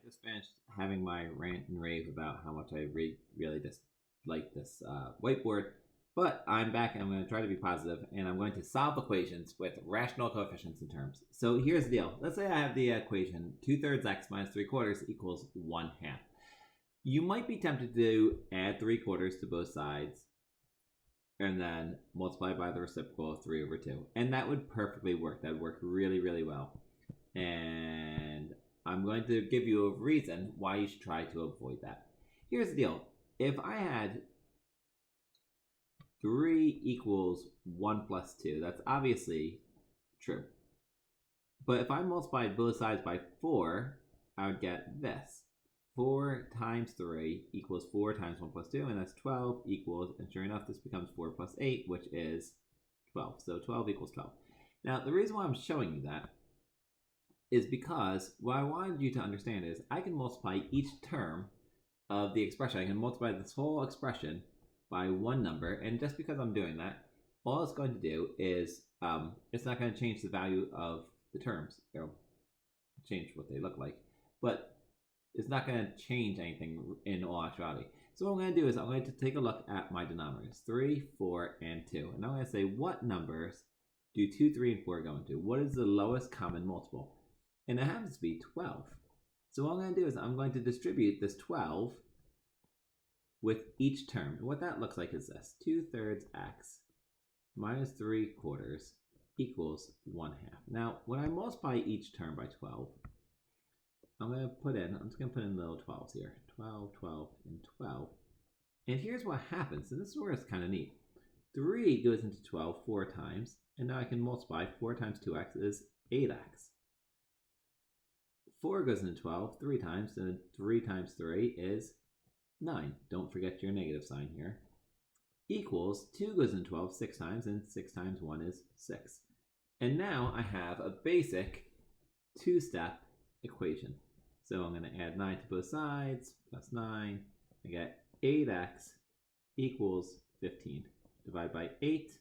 just finished having my rant and rave about how much I really just like this whiteboard, but I'm back and I'm going to try to be positive, and I'm going to solve equations with rational coefficients and terms. So here's the deal. Let's say I have the equation 2/3 x minus 3/4 equals 1/2. You might be tempted to add 3/4 to both sides and then multiply by the reciprocal of 3/2. And that would perfectly work. That would work really, really well. And I'm going to give you a reason why you should try to avoid that. Here's the deal. If I had 3 equals 1 plus 2, that's obviously true. But if I multiplied both sides by 4, I would get this. 4 times 3 equals 4 times 1 plus 2, and that's 12 equals, and sure enough, this becomes 4 plus 8, which is 12. So 12 equals 12. Now, the reason why I'm showing you that is because what I wanted you to understand is I can multiply each term of the expression. I can multiply this whole expression by one number, and just because I'm doing that, all it's going to do is it's not going to change the value of the terms. It'll change what they look like, but it's not going to change anything in all actuality. So what I'm going to do is I'm going to take a look at my denominators, 3, 4, and 2. And I'm going to say, what numbers do 2, 3, and 4 go into? What is the lowest common multiple? And it happens to be 12. So what I'm going to do is I'm going to distribute this 12 with each term. And what that looks like is this. 2/3 x minus 3/4 equals 1/2. Now, when I multiply each term by 12, I'm just going to put in little 12s here. 12, 12, and 12. And here's what happens. And this is where it's kind of neat. 3 goes into 12 4 times. And now I can multiply 4 times 2x is 8x. 4 goes into 12 3 times, and 3 times 3 is 9. Don't forget your negative sign here. Equals 2 goes into 12 6 times, and 6 times 1 is 6. And now I have a basic two-step equation. So I'm going to add 9 to both sides, plus 9. I get 8x equals 15. Divide by 8.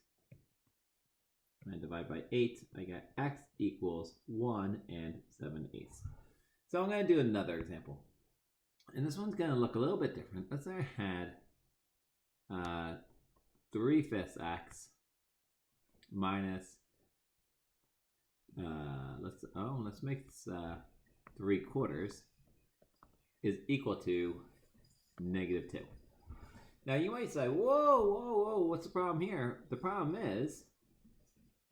And I divide by 8, I get x equals 1 and 7/8. So I'm going to do another example. And this one's going to look a little bit different. Let's say I had 3/5 x minus, let's make this 3/4 is equal to -2. Now you might say, whoa, what's the problem here? The problem is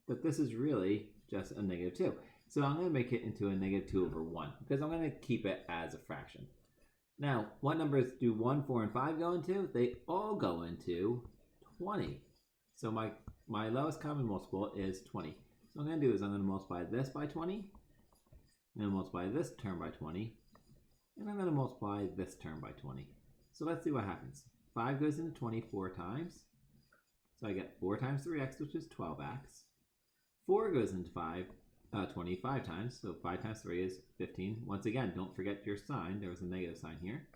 that this is really just a -2. So I'm going to make it into a -2/1 because I'm going to keep it as a fraction. Now, what numbers do 1, 4, and 5 go into? They all go into 20. So my lowest common multiple is 20. So what I'm going to do is I'm going to multiply this by 20. I'm going to multiply this term by 20. And I'm going to multiply this term by 20. So let's see what happens. 5 goes into 20 4 times. So I get 4 times 3x, which is 12x. 4 goes into 25 times, so 5 times 3 is 15. Once again, don't forget your sign. There was a negative sign here.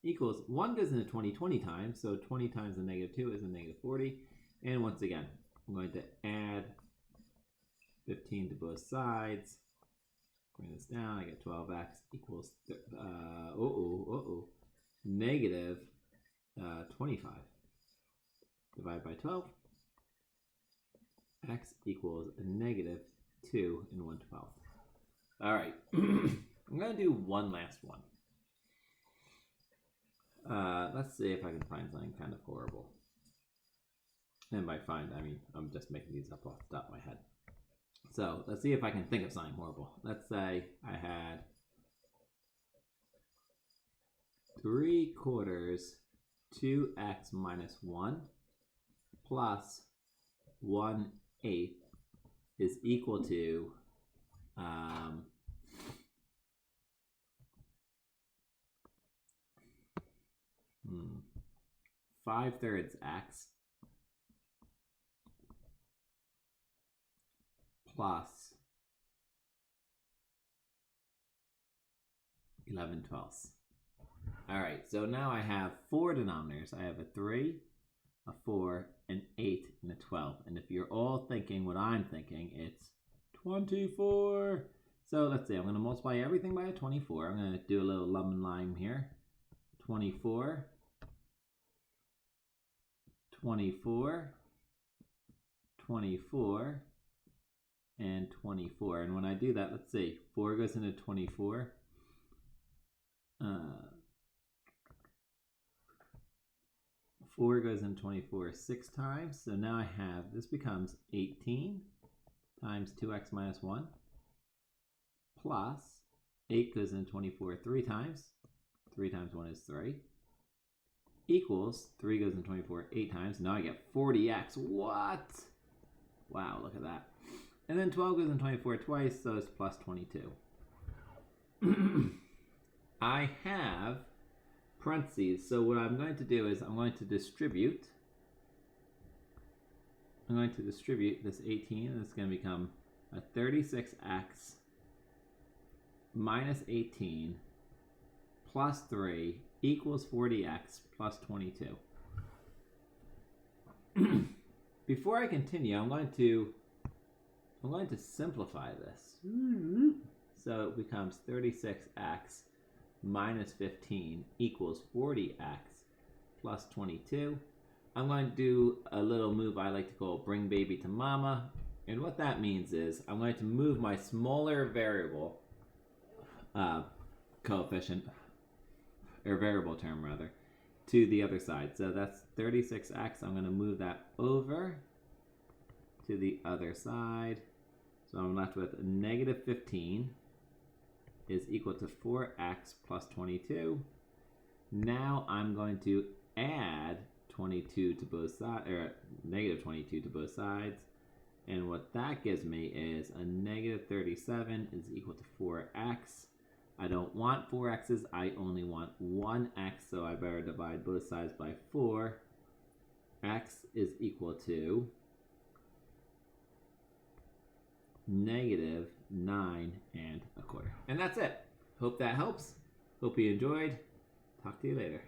Equals 1 goes into 20 times, so 20 times the -2 is a -40. And once again, I'm going to add 15 to both sides. Bring this down, I get 12x equals, negative 25. Divide by 12. X equals a -2 and 1/12. All right, I'm going to do one last one. Let's see if I can find something kind of horrible. And by find, I mean I'm just making these up off the top of my head. So let's see if I can think of something horrible. Let's say I had 3/4 2x minus 1 plus 1/8 is equal to 5/3 x plus 11/12. All right, so now I have 4 denominators. I have a 3, a 4, an 8, and a 12. And if you're all thinking what I'm thinking, it's 24. So let's see, I'm going to multiply everything by a 24. I'm going to do a little lum and lime here. 24, 24, 24, and 24. And when I do that, let's see, 4 goes into 24. 4 goes in 24 6 times. So now I have, this becomes 18 times 2x minus 1 plus 8 goes in 24 3 times. 3 times 1 is 3. Equals 3 goes in 24 8 times. Now I get 40x. What? Wow, look at that. And then 12 goes in 24 twice, so it's plus 22. I have parentheses, so what I'm going to do is I'm going to distribute this 18, and it's going to become a 36x minus 18 plus 3 equals 40x plus 22. Before I continue, I'm going to simplify this. So it becomes 36x minus 15 equals 40x plus 22. I'm going to do a little move I like to call bring baby to mama. And what that means is I'm going to move my smaller variable coefficient, or variable term rather, to the other side. So that's 36x. I'm going to move that over to the other side. So I'm left with negative 15 is equal to 4x plus 22. Now I'm going to add 22 to both sides, or negative 22 to both sides. And what that gives me is a negative 37 is equal to 4x. I don't want 4x's, I only want 1x, so I better divide both sides by 4. X is equal to negative 9 1/4. And that's it. Hope that helps. Hope you enjoyed. Talk to you later.